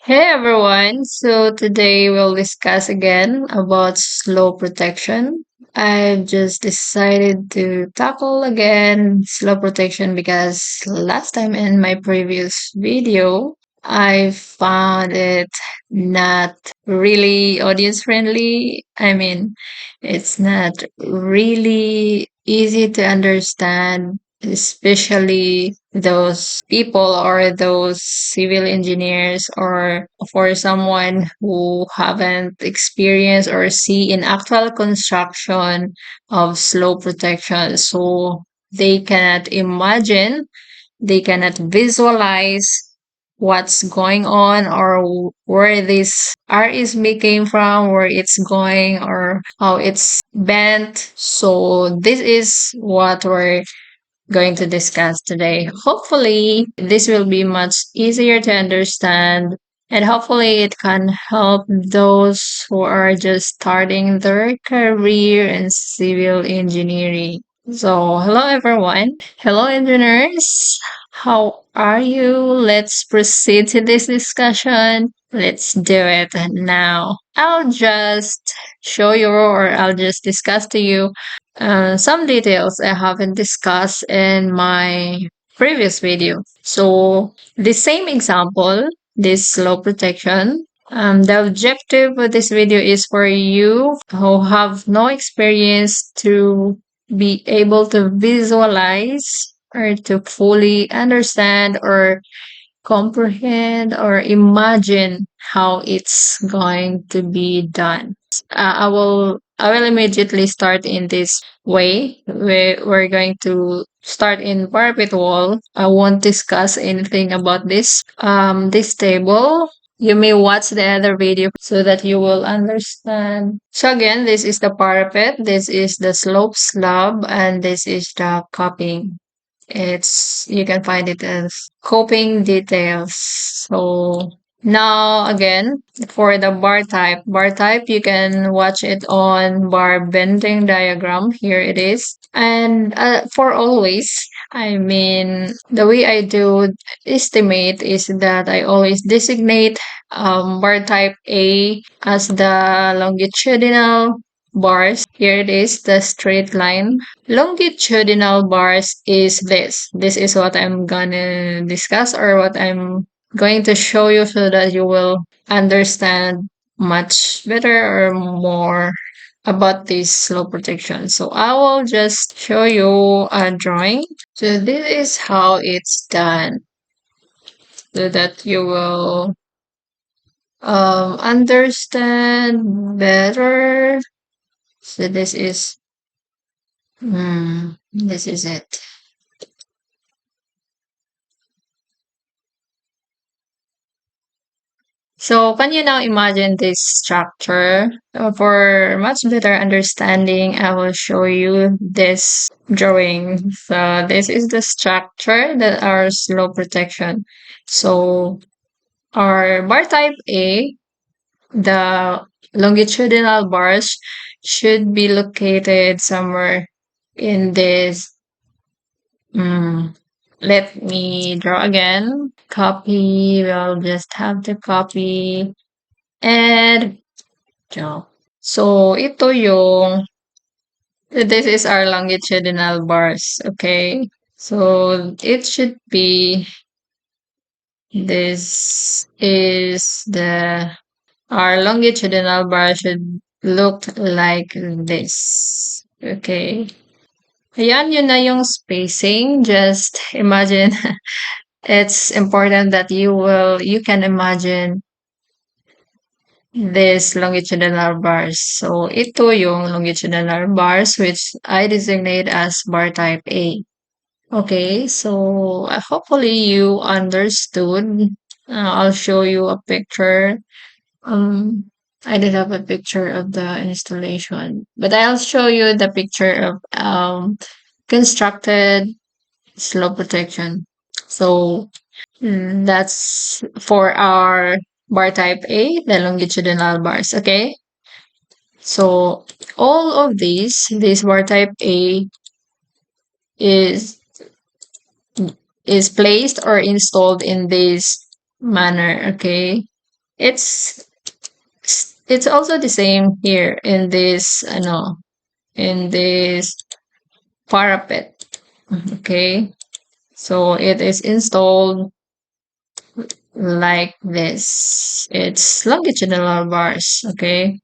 Hey everyone, so today we'll discuss again about slow protection. I've just decided to tackle again slow protection because last time in my previous video, I found it not really audience friendly. It's not really easy to understand, especially those people or those civil engineers or for someone who haven't experienced or see in actual construction of slow protection. So they cannot imagine, they cannot visualize what's going on or where this RSB came from, where it's going, or how it's bent. So this is what we're going to discuss today. Hopefully, this will be much easier to understand, and hopefully, it can help those who are just starting their career in civil engineering. So, hello everyone. Hello, engineers. How are you? Let's proceed to this discussion. Let's do it now. I'll just show you or I'll just discuss to you some details I haven't discussed in my previous video. So, the same example, this slow protection. The objective of this video is for you who have no experience to be able to visualize or to fully understand or comprehend or imagine how it's going to be done. I will immediately start in this way. We're going to start in parapet wall. I won't discuss anything about this table. You may watch the other video so that you will understand. So again, this is the parapet, this is the slope slab, and this is the cupping. It's you can find it as coping details. So now again for the bar type you can watch it on bar bending diagram. Here it is. And for always, the way I do estimate is that I always designate bar type A as the longitudinal bars. Here it is, the straight line. Longitudinal bars is this. This is what I'm gonna discuss or what I'm going to show you so that you will understand much better or more about this slope protection. So I will just show you a drawing. So this is how it's done so that you will understand better. So this is it. So, can you now imagine this structure? For much better understanding, I will show you this drawing. So, this is the structure that our slope protection. So, our bar type A, the longitudinal bars should be located somewhere in this. mm, Let me draw again. Copy. We'll just have to copy and draw. So, ito yung, this is our longitudinal bars, okay? So, it should be, this is our longitudinal bar should look like this, okay? Ayan, yun na yung spacing. Just imagine, it's important that you can imagine this longitudinal bars. So, ito yung longitudinal bars which I designate as bar type A. Okay, so hopefully you understood. I'll show you a picture. Um, I did have a picture of the installation, but I'll show you the picture of constructed slope protection. So that's for our bar type A, the longitudinal bars. Okay. So all of this bar type A is is placed or installed in this manner. Okay. It's it's also the same here in this in this parapet. Okay, so it is installed like this. It's longitudinal bars. Okay,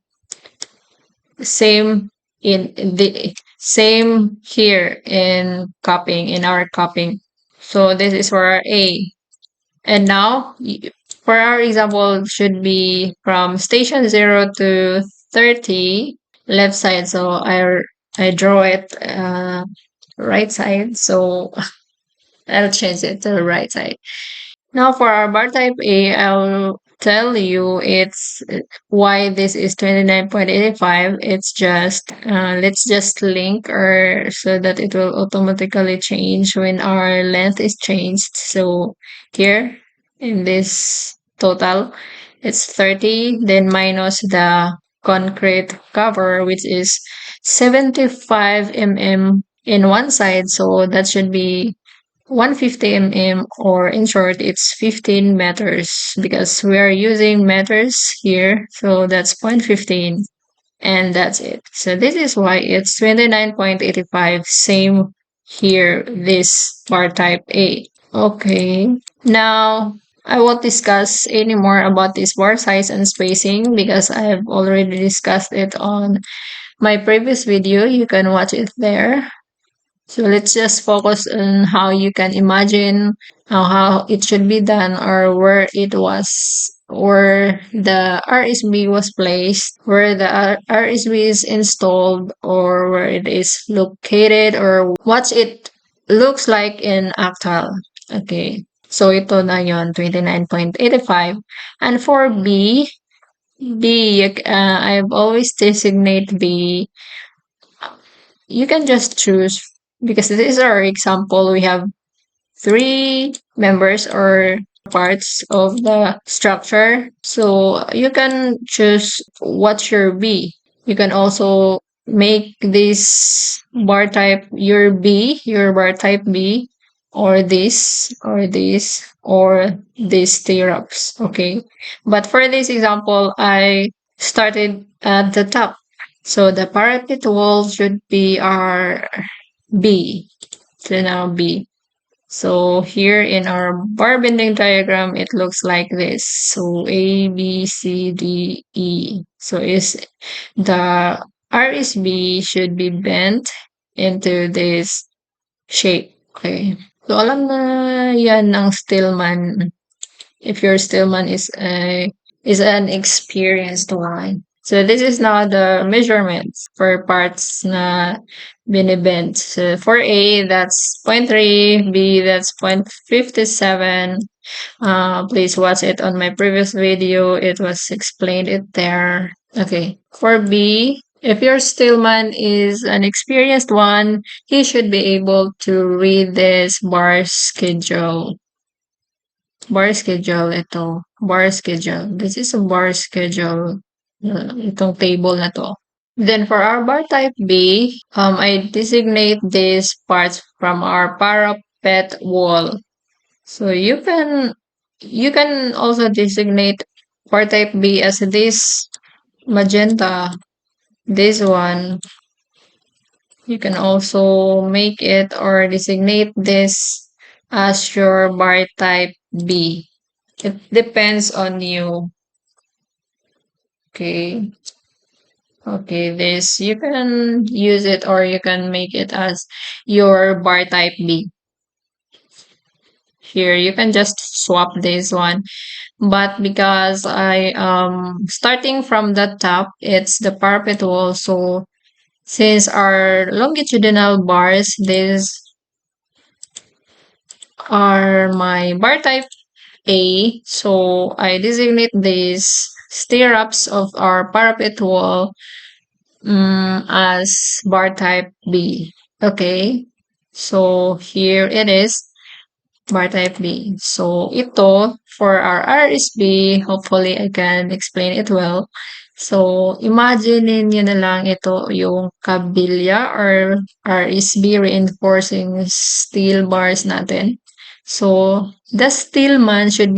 same in the same here in cupping in our cupping. So this is for our A. And now for our example should be from station 0 to 30 left side. So I draw it right side. So I'll change it to the right side. Now for our bar type A, I'll tell you it's why this is 29.85. It's just let's just link or so that it will automatically change when our length is changed. So here in this total, it's 30, then minus the concrete cover, which is 75 mm in one side. So that should be 150 mm, or in short it's 15 meters because we are using meters here, so that's 0.15, and that's it. So this is why it's 29.85, same here this bar type A. Okay, now I won't discuss any more about this bar size and spacing because I've already discussed it on my previous video. You can watch it there. So let's just focus on how you can imagine how it should be done, or where it was, where the RSB was placed, where the RSB is installed, or where it is located, or what it looks like in actual. Okay. So ito na yon 29.85. And for B, I've always designate B. You can just choose because this is our example. We have three members or parts of the structure. So you can choose what's your B. You can also make this bar type your B, your bar type B, or or these stirrups. Okay. But for this example, I started at the top. So the parapet wall should be our B. So now B. So here in our bar bending diagram, it looks like this. So A, B, C, D, E. So is the RSB should be bent into this shape. Okay. So alam na yan ng Stillman. If your Stillman is an experienced one. So this is now the measurements for parts na binibend. So for A, that's zero point 0.3, B, that's 0.57. Please watch it on my previous video. It was explained it there. Okay. For B, if your stillman is an experienced one, he should be able to read this bar schedule. Bar schedule ito. Bar schedule. This is a bar schedule. Itong table na to. Then for our bar type B, I designate these parts from our parapet wall. So you can also designate bar type B as this magenta, this one. You can also make it or designate this as your bar type B. It depends on you. Okay. Okay, this you can use it or you can make it as your bar type B. Here you can just swap this one. But because I starting from the top, it's the parapet wall. So since our longitudinal bars, these are my bar type A. So I designate these stirrups of our parapet wall as bar type B. Okay. So here it is, bar type B. So ito, for our RSB, hopefully I can explain it well. So imagine niyo na lang ito yung kabilya or RSB reinforcing steel bars natin. So the Stillman should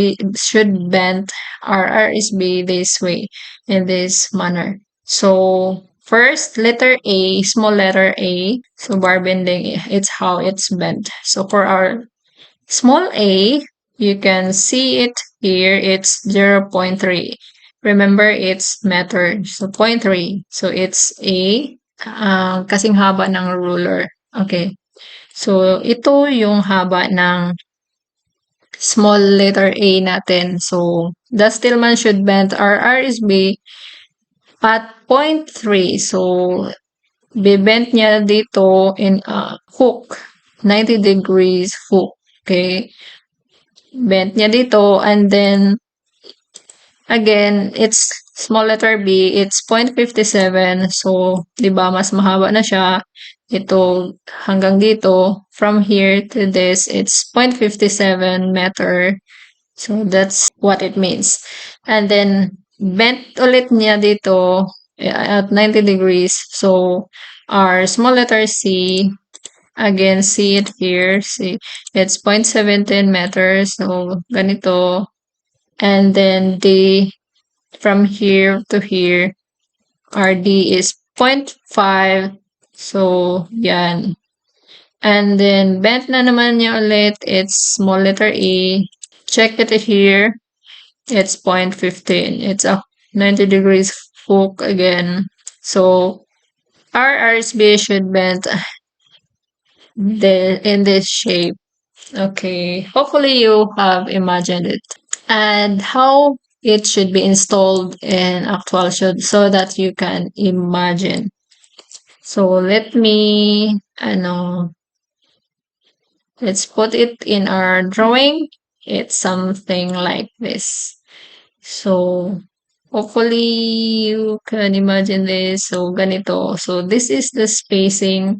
bend our RSB this way, in this manner. So first letter A, small letter A. So bar bending, it's how it's bent. So for our small a, you can see it here. It's 0.3. Remember, it's meter. So zero point 0.3. So it's a kasing haba ng ruler. Okay. So ito yung haba ng small letter A natin. So the Stillman should bend our RSB at zero point 0.3. So bibend niya dito in a hook. 90 degrees hook. Okay. Bent niya dito, and then again, it's small letter B, it's 0.57. So, 'di ba mas mahaba na siya. Ito hanggang dito, from here to this, it's 0.57 meter. So, that's what it means. And then, bent ulit niya dito at 90 degrees. So, our small letter C, again, see it here. See, it's 0.17 meters. So, ganito. And then from here to here, RD is zero point 0.5. So, yan. And then, bent na naman niya ulit. It's small letter A. Check it here. It's 0.15. It's a 90 degrees hook again. So, our RSB should bend in this shape. Okay. Hopefully, you have imagined it. And how it should be installed in actual should so that you can imagine. So let me let's put it in our drawing. It's something like this. So hopefully you can imagine this. So ganito. So this is the spacing.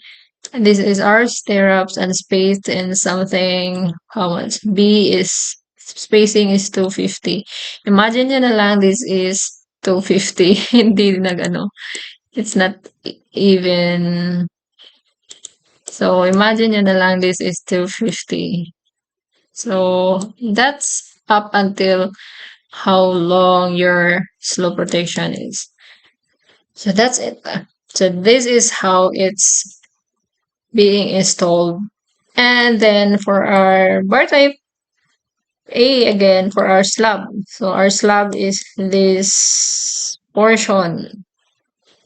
This is our stirrups and spaced in something. How much? B is spacing is 250. Imagine nyo na lang this is 250. Hindi nag-ano. It's not even. So imagine nyo na lang this is 250. So that's up until how long your slope rotation is. So that's it. So this is how it's being installed. And then for our bar type A again, for our slab. So our slab is this portion.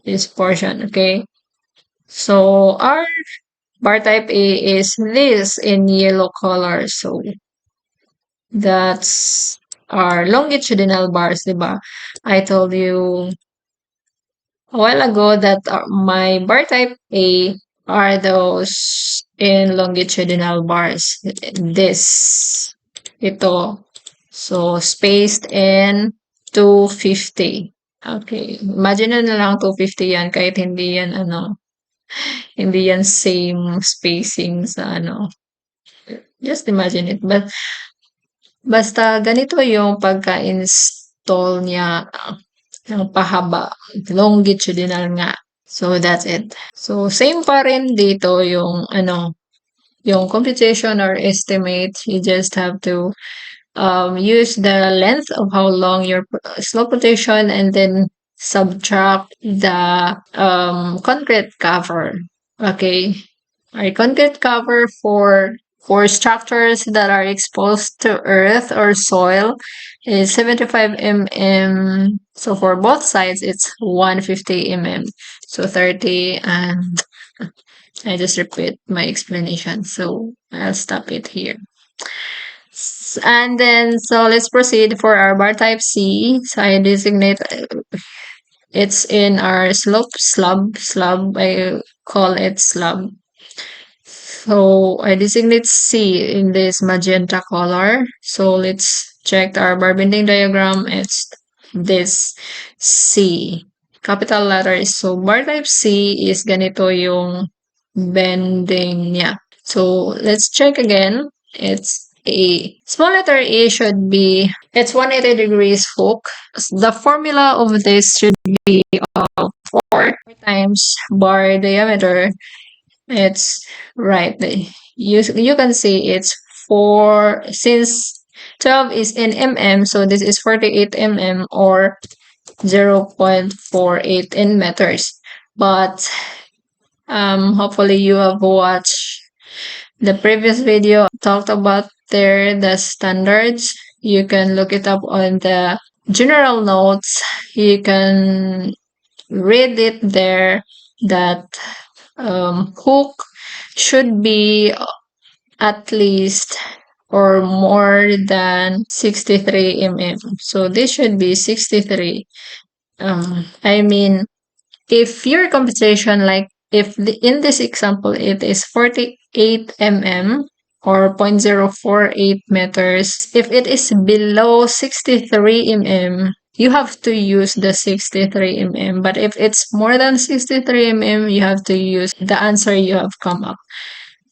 This portion, okay? So our bar type A is this in yellow color. So that's our longitudinal bars, diba? I told you a while ago that my bar type A are those in longitudinal bars. This, ito. So, spaced in 250. Okay. Imagine na lang 250 yan kahit hindi yan hindi yan same spacing sa Just imagine it. But basta ganito yung pagka-install niya ng pahaba, longitudinal nga. So that's it. So same pa rin dito yung yung computation or estimate. You just have to use the length of how long your slope rotation and then subtract the concrete cover. Okay. Our concrete cover for structures that are exposed to earth or soil is 75 mm. So for both sides, it's 150 mm. So 30, and I just repeat my explanation. So I'll stop it here. And then, so let's proceed for our bar type C. So I designate it's in our slab. I call it slab. So I designate C in this magenta color. So let's check our bar bending diagram. It's this C. Capital letters. So bar type C is ganito yung bending niya. So let's check again. It's a small letter A should be, it's 180 degrees hook. The formula of this should be 4 times bar diameter. It's right. You can see it's since 12 is in mm, so this is 48 mm or 0.48 in meters. But hopefully you have watched the previous video talked about there the standards. You can look it up on the general notes. You can read it there that hook should be at least or more than 63 mm. So this should be 63. I mean, if your compensation, like if in this example it is 48 mm or 0.048 meters, if it is below 63 mm, you have to use the 63 mm. But if it's more than 63 mm, you have to use the answer you have come up.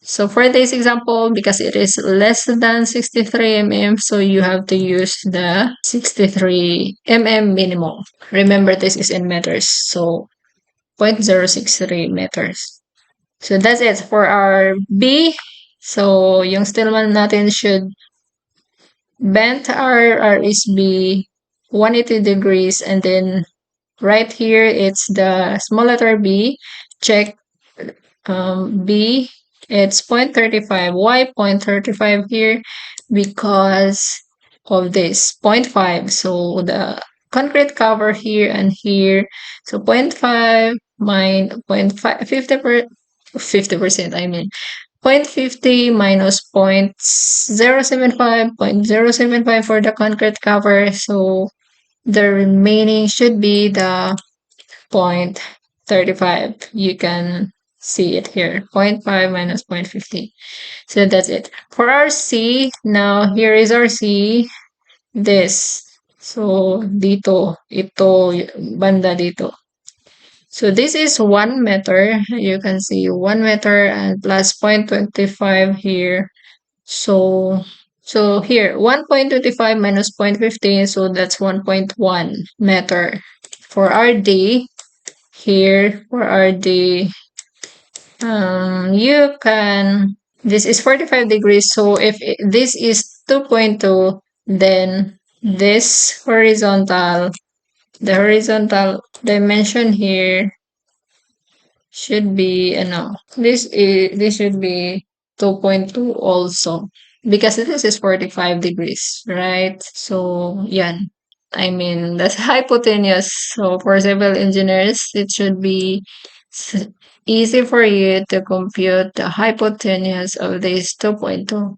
So for this example, because it is less than 63 mm, so you have to use the 63 mm minimum. Remember, this is in meters, so 0.063 meters. So that's it for our B. So yung Stillman natin should bend our RSB 180 degrees, and then right here it's the small letter B. Check B, it's 0.35. Why 0.35 here? Because of this 0.5. So the concrete cover here and here. So 0.5 minus 0.5, 50%, I mean. 0.50 minus 0.075, 0.075 for the concrete cover. So the remaining should be the 0.35. You can see it here. 0.5 minus 0.50. So that's it. For our C, now here is our C. This. So dito, ito, banda dito. So this is 1 meter. You can see 1 meter and plus 0.25 here. So here 1.25 minus 0.15, so that's 1.1 meter. For our D, here for our D, you can, this is 45 degrees, so if this is 2.2, then this horizontal, the horizontal dimension here should be this should be 2.2 also, because this is 45 degrees, right? So yan, I mean, that's hypotenuse. So for civil engineers, it should be easy for you to compute the hypotenuse of this 2.2.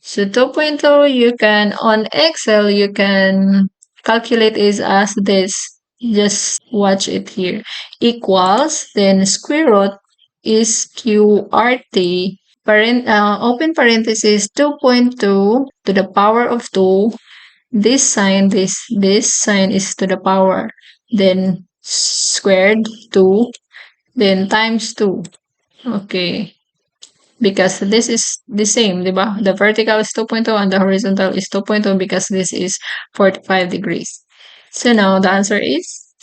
So 2.2, you can, on Excel, you can calculate is as this. Just watch it here. Equals, then square root is QRT, open parenthesis 2.2 to the power of 2. This sign is to the power, then squared 2, then times 2. Okay. Because this is the same, diba? The vertical is 2.2 and the horizontal is 2.2 because this is 45 degrees. So now the answer is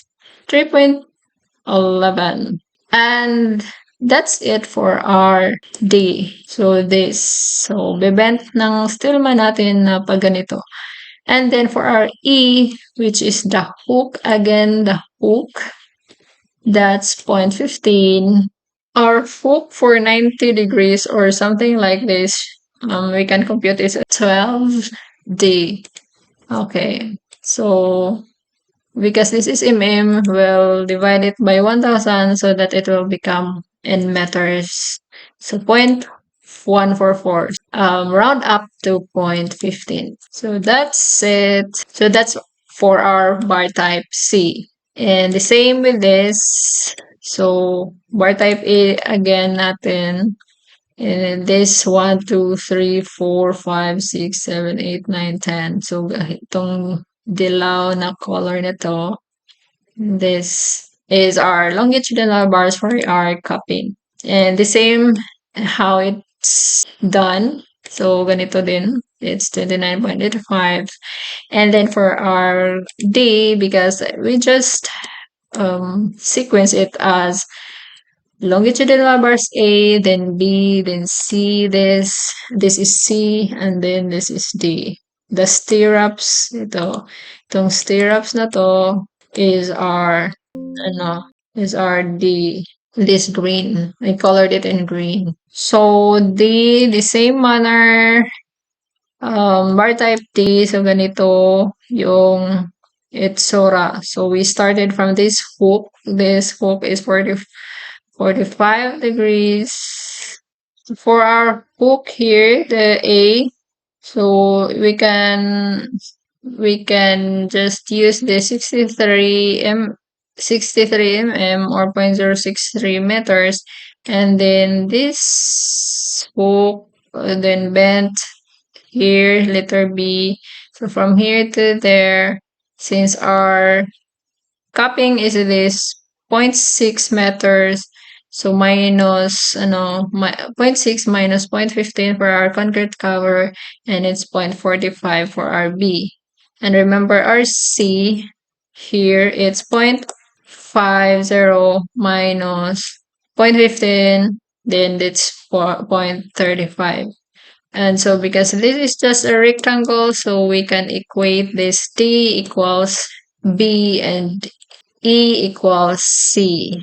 3.11. And that's it for our D. So this. So bebend ng Stillman natin na pag ganito. And then for our E, which is the hook, again, the hook, that's 0.15. Our hook for 90 degrees or something like this, we can compute is 12D. Okay, so because this is mm, we'll divide it by 1000 so that it will become in meters. So 0.144. Round up to 0.15. So that's it. So that's for our bar type C. And the same with this. So bar type A again natin. And this 1, 2, 3, 4, 5, 6, 7, 8, 9, 10. So itong dilaw na color nito, this is our longitudinal bars for our cupping. And the same how it's done. So ganito din. It's 29.85. And then for our D, because we just sequence it as longitudinal bars A, then B, then C, this is C, and then this is D. The stirrups, itong stirrups na to is our, ano, is our D. This green. I colored it in green. So, the same manner, bar type D, so ganito yung itsura. So, we started from this hook. This hook is 45 degrees. For our hook here, the A, so we can just use the 63 mm or 0.063 meters, and then this hook, then bent here, letter B. So from here to there, since our cupping is this 0.6 meters, so minus, zero point 0.6 minus 0.15 for our concrete cover, and it's 0.45 for our B. And remember our C, here it's 0.50 minus 0.15, then it's 0.35. And so because this is just a rectangle, so we can equate this D equals B, and E equals C,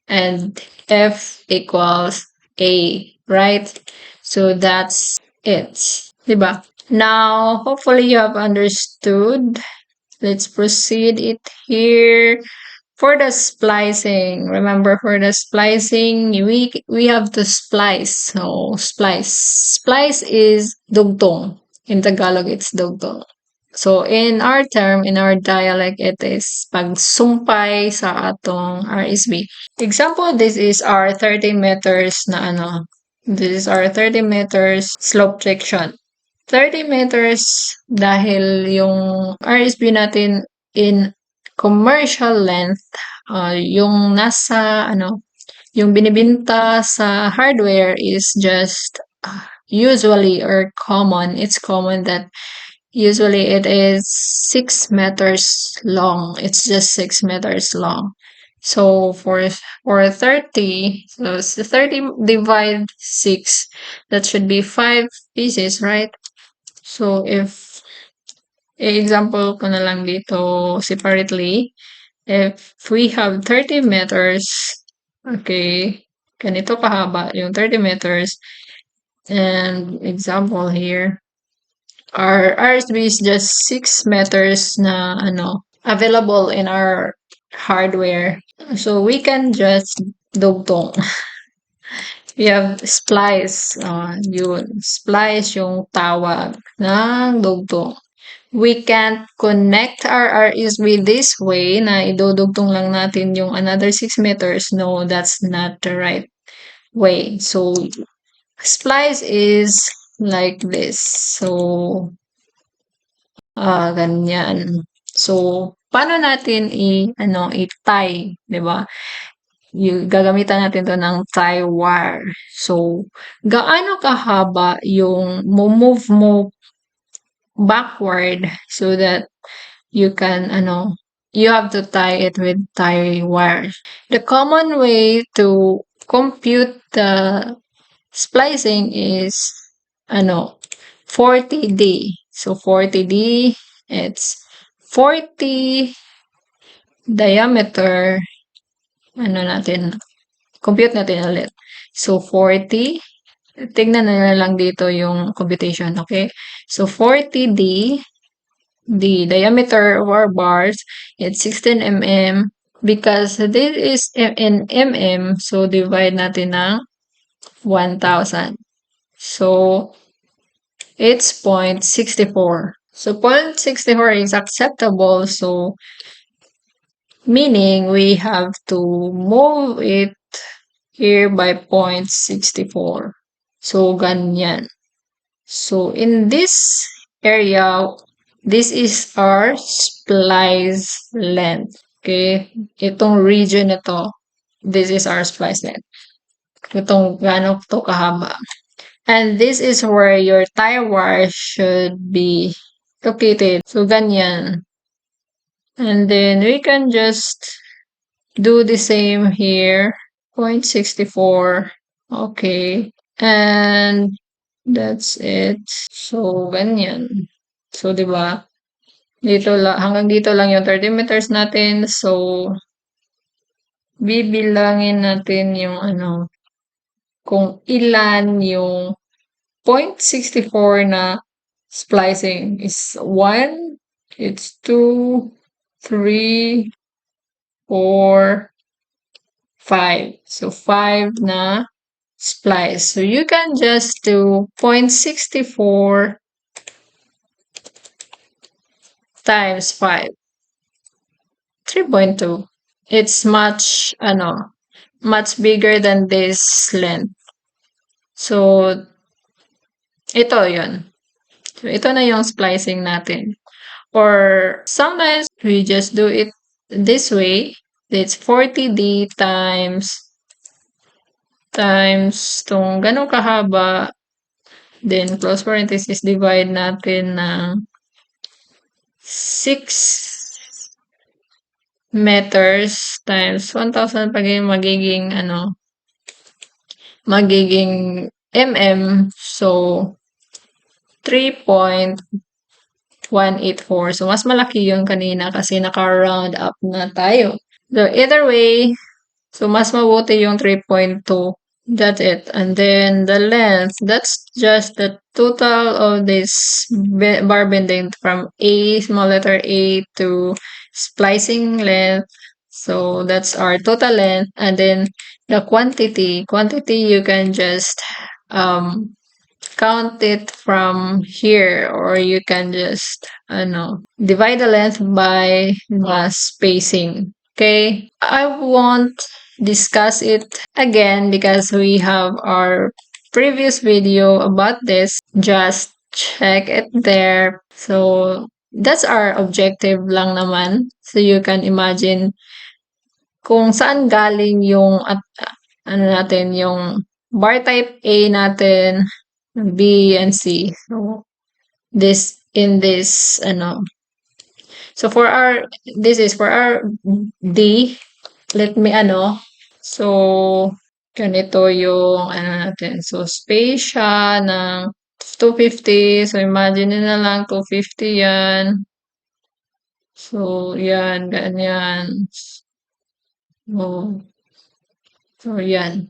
and F equals A, right? So that's it. Diba? Now, hopefully you have understood. Let's proceed it here. For the splicing, remember for the splicing, we have to splice. So, splice. Splice is dugtong. In Tagalog, it's dugtong. So, in our term, in our dialect, it is pagsumpay sa atong RSB. Example, this is our 30 meters na ano. This is our 30 meters slope section. 30 meters dahil yung RSB natin in commercial length, yung nasa, yung binibinta sa hardware is just usually or common. It's common that usually it is 6 meters long. It's just 6 meters long. So for 30, so 30 divide 6, that should be 5 pieces, right? So if example ko na lang dito separately, if we have 30 meters, okay, ganito kahaba yung 30 meters, and example here, our RSB is just 6 meters na available in our hardware. So we can just dugtong. We have splice. Yun. Splice yung tawag ng dugtong. We can't connect our RSB this way na idudugtong lang natin yung another 6 meters. No, that's not the right way. So, splice is like this. So, ganyan. So, paano natin i-tie, di ba? Gagamitan natin to ng tie wire. So, gaano kahaba yung move mo backward so that you can, you have to tie it with tie wire. The common way to compute the splicing is, 40D. So, 40D, it's 40 diameter, compute natin ulit. So, 40, tignan na lang dito yung computation, okay? So, 40D, the diameter of our bars, it's 16 mm. Because this is in mm, so divide natin ng 1,000. So, it's 0.64. So, 0.64 is acceptable. So, meaning we have to move it here by 0.64. So, ganyan. So, in this area, this is our splice length. Okay? Itong region na to, this is our splice length. Itong gano'n to kahaba. And this is where your tie wire should be located. So, ganyan. And then we can just do the same here. 0.64. Okay. And that's it. So, ganyan. So, 'di ba? Hanggang dito lang yung 30 meters natin. So, bibilangin natin yung ano, kung ilan yung 0.64 na splicing is 1, it's 2, 3, 4, 5. So, 5 na splice. So, you can just do 0.64 times 5. 3.2. It's much bigger than this length. So, ito yon. So, ito na yung splicing natin. Or sometimes we just do it this way. It's 40D times tong ganong kahaba. Then, close parenthesis, divide natin ng 6 meters times 1,000 magiging So, 3.184. So, mas malaki yung kanina kasi naka-round up na tayo. So, either way, so mas mabuti yung 3.2. That's it. And then the length, that's just the total of this bar bending from small letter A to splicing length. So that's our total length. And then the quantity you can just count it from here, or you can just divide the length by the spacing. Okay, I won't discuss it again because we have our previous video about this. Just check it there. So that's our objective lang naman. So you can imagine kung saan galing yung yung bar type A natin, B and C. So this in this so this is for our D. Let me so ganito yung natin. So space siya ng 250. So imagine nyo na lang 250 yan. So yan, ganyan. So yan.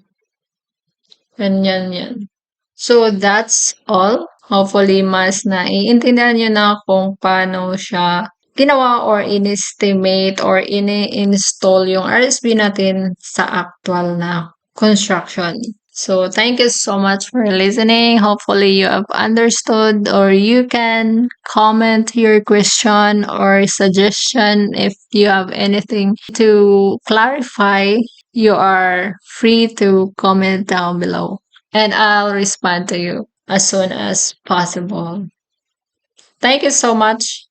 Ganyan yan. So that's all. Hopefully, mas naiintindihan nyo na kung paano siya ginawa or in-estimate or ini-install yung RSB natin sa actual na construction. So, thank you so much for listening. Hopefully, you have understood, or you can comment your question or suggestion if you have anything to clarify. You are free to comment down below, and I'll respond to you as soon as possible. Thank you so much.